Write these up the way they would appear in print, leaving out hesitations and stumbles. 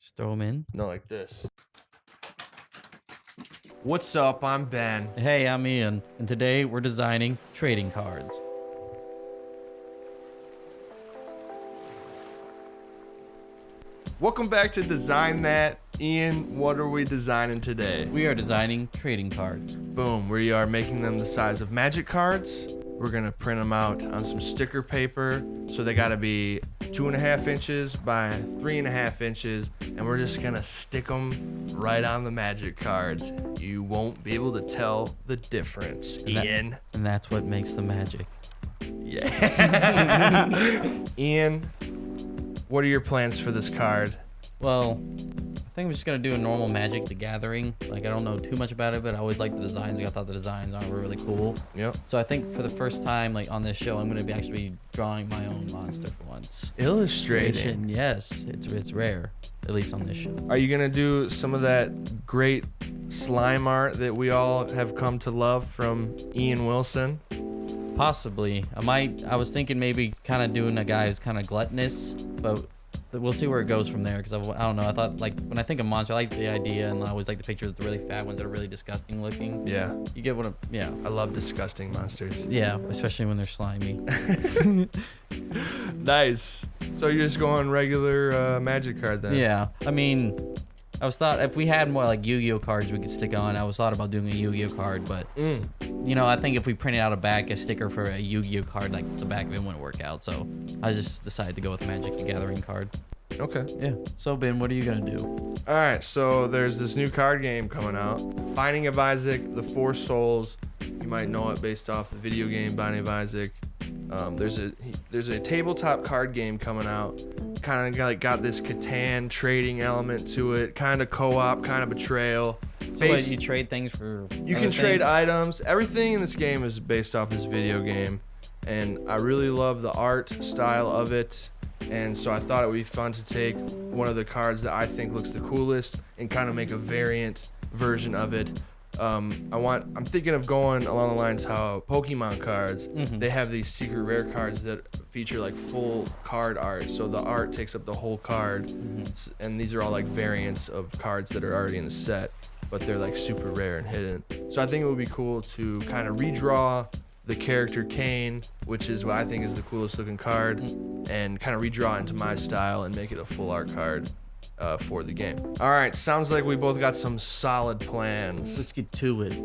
Just throw them in. No, like this. What's up? I'm Ben. Hey, I'm Ian, and today we're designing trading cards. Welcome back to Design That. Ian, what are we designing today? We are designing trading cards. Boom, we are making them the size of magic cards. We're gonna print them out on some sticker paper. So they gotta be 2.5 inches by 3.5 inches. And we're just gonna stick them right on the magic cards. You won't be able to tell the difference, Ian. And that's what makes the magic. Yeah. Ian, what are your plans for this card? Well, I think I'm just gonna do a normal Magic the Gathering. Like, I don't know too much about it, but I always like the designs. I thought the designs were really cool. Yep. So I think for the first time, like on this show, I'm gonna be actually drawing my own monster for once. Illustrating. Yes, it's rare, at least on this show. Are you gonna do some of that great slime art that we all have come to love from Ian Wilson? Possibly. I was thinking maybe kind of doing a guy who's kind of gluttonous, but we'll see where it goes from there. Because I don't know. I thought, like, when I think of monster, I like the idea, and I always like the pictures of the really fat ones that are really disgusting looking. Yeah. You get what I love disgusting monsters. Yeah, especially when they're slimy. Nice. So you're just going regular magic card then? Yeah. I mean, I was thought if we had more like Yu-Gi-Oh cards we could stick on. I was thought about doing a Yu-Gi-Oh card, but you know, I think if we printed out a sticker for a Yu-Gi-Oh card, like the back of it wouldn't work out. So I just decided to go with Magic the Gathering card. Okay. Yeah. So Ben, what are you gonna do? All right. So there's this new card game coming out, Binding of Isaac: The Four Souls. You might know it based off the video game Binding of Isaac. There's a tabletop card game coming out. Kind of got this Catan trading element to it. Kind of co-op, kind of betrayal. So what, you trade things for? You can trade items. Everything in this game is based off this video game, and I really love the art style of it. And so I thought it would be fun to take one of the cards that I think looks the coolest and kind of make a variant version of it. I'm thinking of going along the lines how Pokemon cards, they have these secret rare cards that feature like full card art. So the art takes up the whole card, and these are all like variants of cards that are already in the set, but they're like super rare and hidden. So I think it would be cool to kind of redraw the character Kane, which is what I think is the coolest looking card, and kind of redraw into my style and make it a full art card for the game. All right, sounds like we both got some solid plans. Let's get to it.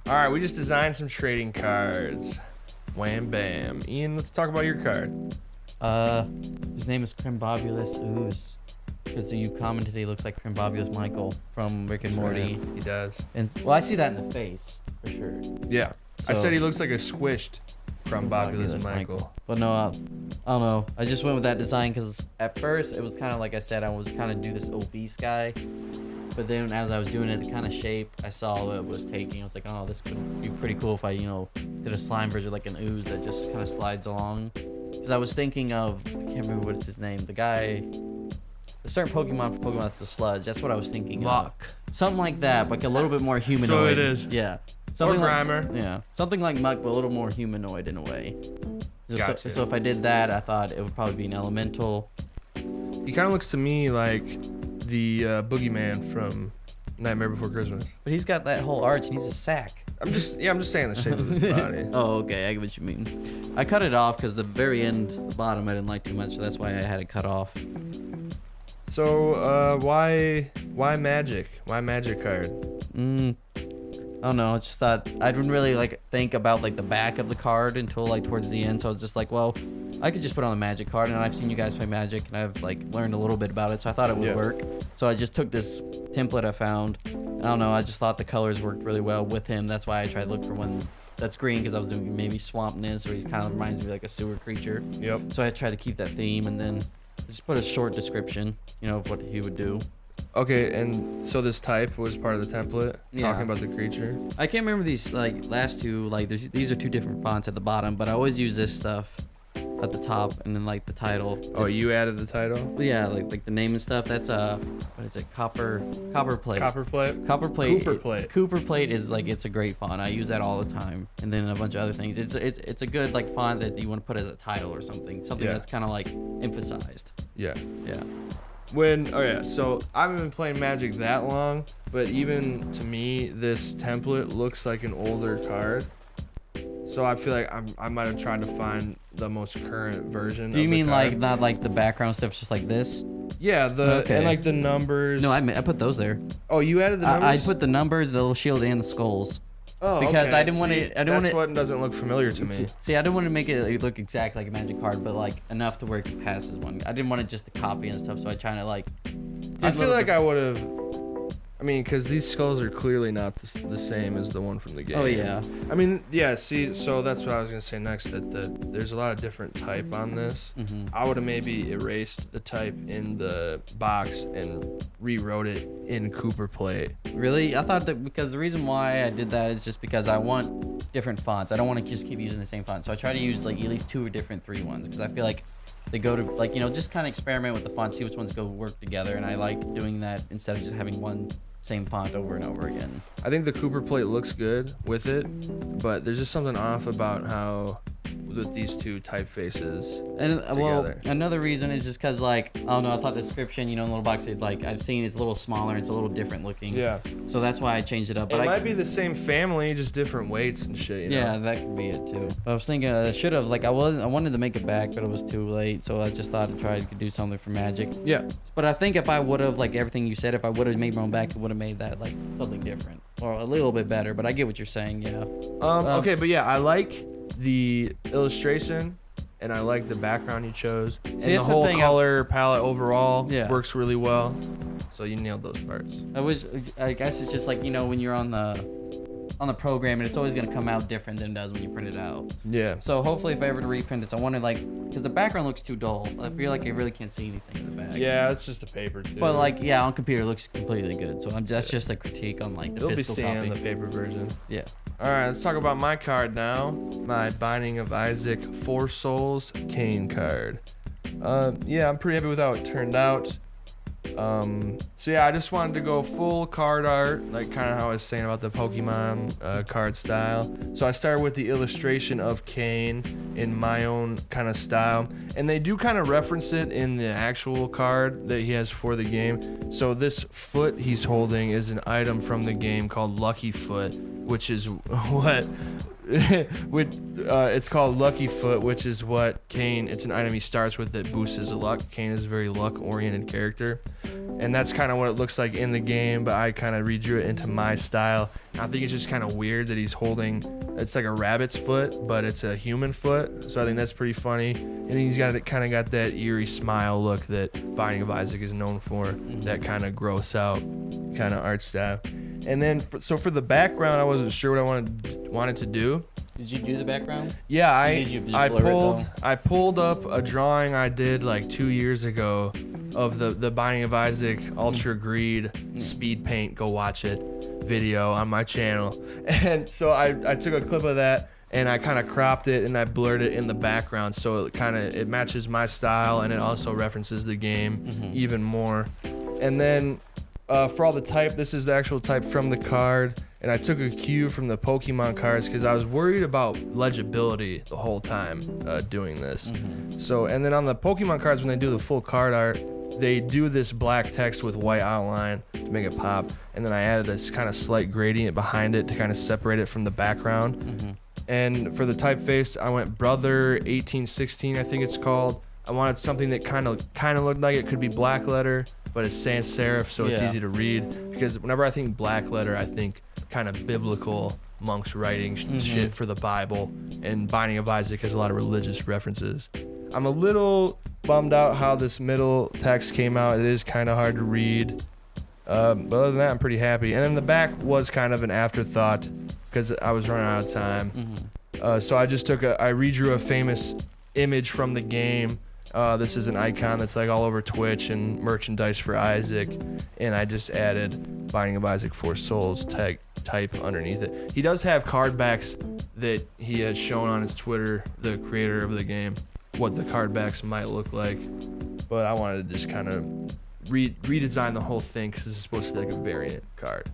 All right, we just designed some trading cards. Wham bam. Ian, let's talk about your card. His name is Crimbobulus Ooze. Because you commented he looks like Crimbobulus Michael from Rick and Morty. Right. He does. And well, I see that in the face for sure. Yeah. So, I said he looks like a squished Crimbobulus Michael. But no, I don't know. I just went with that design because at first it was kind of like I said, I was kind of do this obese guy. But then as I was doing it, the kind of shape I saw what it was taking, I was like, oh, this could be pretty cool if I, did a slime version like an ooze that just kind of slides along. Because I was thinking of, I can't remember what it's his name, the certain Pokemon for Pokemon that's the sludge. That's what I was thinking. Muck. Something like that, like a little bit more humanoid. So it is. Yeah. Or Something like, Grimer. yeah. Something like Muck, but a little more humanoid in a way. Gotcha. So if I did that, I thought it would probably be an elemental. He kind of looks to me like the boogeyman from Nightmare Before Christmas. But he's got that whole arch and he's a sack. I'm just saying the shape of his body. Oh, okay, I get what you mean. I cut it off because the very end, the bottom, I didn't like too much, so that's why I had it cut off. So, why magic? Why magic card? I don't know. I just thought I didn't really think about the back of the card until towards the end. So I was just like, well, I could just put on the magic card, and I've seen you guys play Magic, and I've learned a little bit about it, so I thought it would work. So I just took this template I found. I don't know. I just thought the colors worked really well with him. That's why I tried to look for one that's green, because I was doing maybe Swampness, or he kind of reminds me like a sewer creature. Yep. So I tried to keep that theme, and then just put a short description, of what he would do. Okay, and so this type was part of the template, Yeah. talking about the creature. I can't remember these last two. These are two different fonts at the bottom, but I always use this stuff at the top, and then the title. Oh, you added the title? Well, yeah, like the name and stuff. That's what is it? Copper plate. Copper plate? Copper plate. Cooper plate. Cooper plate is it's a great font. I use that all the time, and then a bunch of other things. It's a good font that you want to put as a title or something. Something Yeah. that's kind of emphasized. Yeah. Yeah. So I haven't been playing Magic that long, but even to me, this template looks like an older card. So I feel like I might have tried to find the most current version. Do you of mean the card. not the background stuff, just like this? Yeah, Okay. and the numbers. No, I put those there. Oh, you added the numbers. I put the numbers, the little shield, and the skulls. Oh, because okay. I didn't want to. I didn't want That's to. what doesn't look familiar to me. See, I didn't want to make it look exact like a Magic card, but enough to where it could pass as one. I didn't want it just to copy and stuff, so I tried to I feel like I would have. I mean, because these skulls are clearly not the same as the one from the game. Oh yeah. I mean, yeah. See, so that's what I was gonna say next. That there's a lot of different type on this. Mm-hmm. I would have maybe erased the type in the box and rewrote it in Cooper plate. Really? I thought that because the reason why I did that is just because I want different fonts. I don't want to just keep using the same font. So I try to use at least 2 or different 3 ones, because I feel like they go to just kind of experiment with the font, see which ones go work together, and I like doing that instead of just having one same font over and over again. I think the Cooper plate looks good with it, but there's just something off about how with these two typefaces And well, together. another reason is just because I don't know, I thought the description, in the little box, I've seen it's a little smaller, it's a little different looking. Yeah. So that's why I changed it up. It But might be the same family, just different weights and shit. Yeah, that could be it too. But I was thinking I should have I wanted to make it back, but it was too late. So I just thought I'd try to do something for Magic. Yeah. But I think if I would have everything you said, if I would have made my own back, it would have made that something different or a little bit better. But I get what you're saying. Yeah. Okay, but yeah, I like the illustration and I like the background you chose. And the that's the whole thing, color palette overall Yeah. works really well. So you nailed those parts. I guess it's just when you're on the program, and it's always gonna come out different than it does when you print it out. Yeah. So hopefully, if I ever to reprint this, I want to because the background looks too dull. I feel like I really can't see anything in the back. Yeah, it's just the paper too. But on computer it looks completely good. So that's just a critique on the You'll be physical seeing copy. the paper version. Yeah. All right, let's talk about my card now. My Binding of Isaac 4 Souls Kane card. Yeah, I'm pretty happy with how it turned out. So yeah, I just wanted to go full card art, kind of how I was saying about the Pokemon card style. So I started with the illustration of Kane in my own kind of style, and they do kind of reference it in the actual card that he has for the game. So this foot he's holding is an item from the game called Lucky Foot, which is what it's called Lucky Foot, which is what Kane, it's an item he starts with that boosts his luck. Kane is a very luck oriented character, and that's kind of what it looks like in the game, but I kind of redrew it into my style. I think it's just kind of weird that he's holding, it's like a rabbit's foot, but it's a human foot, so I think that's pretty funny. And he's got that eerie smile look that Binding of Isaac is known for, that kind of gross out kind of art style. And then for the background, I wasn't sure what I wanted to do. Did you do the background? Yeah, Did you blur it, though? I pulled up a drawing I did 2 years ago of the Binding of Isaac Ultra Greed speed paint, go watch it, video on my channel. And so I took a clip of that and I kind of cropped it and I blurred it in the background so it matches my style and it also references the game even more. And then for all the type, this is the actual type from the card, and I took a cue from the Pokemon cards because I was worried about legibility the whole time doing this. So, and then on the Pokemon cards, when they do the full card art, they do this black text with white outline to make it pop, and then I added this kind of slight gradient behind it to kind of separate it from the background. And for the typeface, I went Brother 1816, I think it's called. I wanted something that kind of looked like it could be black letter, but it's sans serif, so it's easy to read. Because whenever I think black letter, I think kind of biblical monks writing shit for the Bible, and Binding of Isaac has a lot of religious references. I'm a little bummed out how this middle text came out. It is kind of hard to read. But other than that, I'm pretty happy. And then the back was kind of an afterthought because I was running out of time. So I just I redrew a famous image from the game. This is an icon that's like all over Twitch and merchandise for Isaac, and I just added Binding of Isaac 4 Souls type underneath it. He does have card backs that he has shown on his Twitter, the creator of the game, what the card backs might look like, but I wanted to just kind of redesign the whole thing because this is supposed to be like a variant card.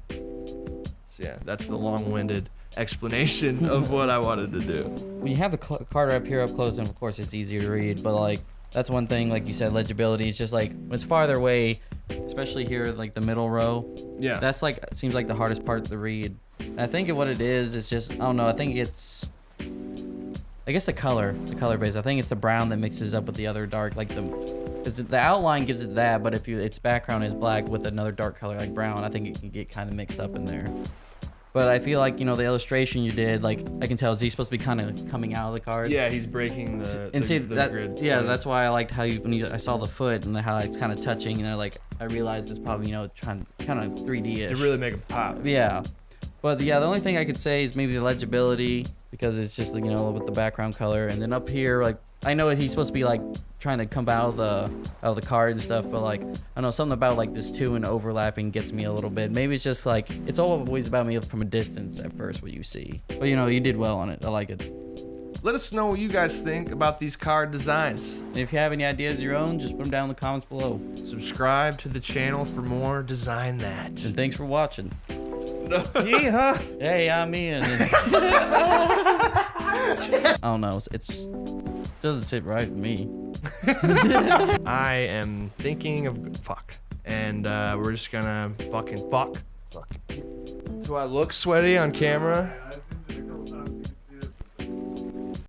So yeah, that's the long-winded explanation of what I wanted to do. When you have the card up here up close, and of course it's easier to read, but like that's one thing, like you said, legibility is just like when it's farther away, especially here like the middle row. Yeah, that's like, it seems like the hardest part to read. And I think what it is just, I don't know, I think it's, I guess the color base. I think it's the brown that mixes up with the other dark, like because the outline gives it that, but if its background is black with another dark color like brown, I think it can get kind of mixed up in there. But I feel like, the illustration you did, like, I can tell, is he supposed to be kind of coming out of the card? Yeah, he's breaking the grid. Yeah, that's why I liked how I saw the foot and how it's kind of touching, and I realized it's probably, trying kind of 3D-ish. To really make it pop. Yeah. But yeah, the only thing I could say is maybe the legibility, because it's just, with the background color. And then up here, like, I know he's supposed to be, like, trying to come out of the card and stuff, but like I know something about like this 2 and overlapping gets me a little bit. Maybe it's just like it's always about me from a distance at first what you see, but you did well on it. I like it. Let us know what you guys think about these card designs, and if you have any ideas of your own, just put them down in the comments below. Subscribe to the channel for more Design That, and thanks for watching. Yeehaw. Hey, I'm Ian. I don't know, it doesn't sit right with me. I am thinking of fuck, and we're just gonna fucking fuck. Do I look sweaty on camera?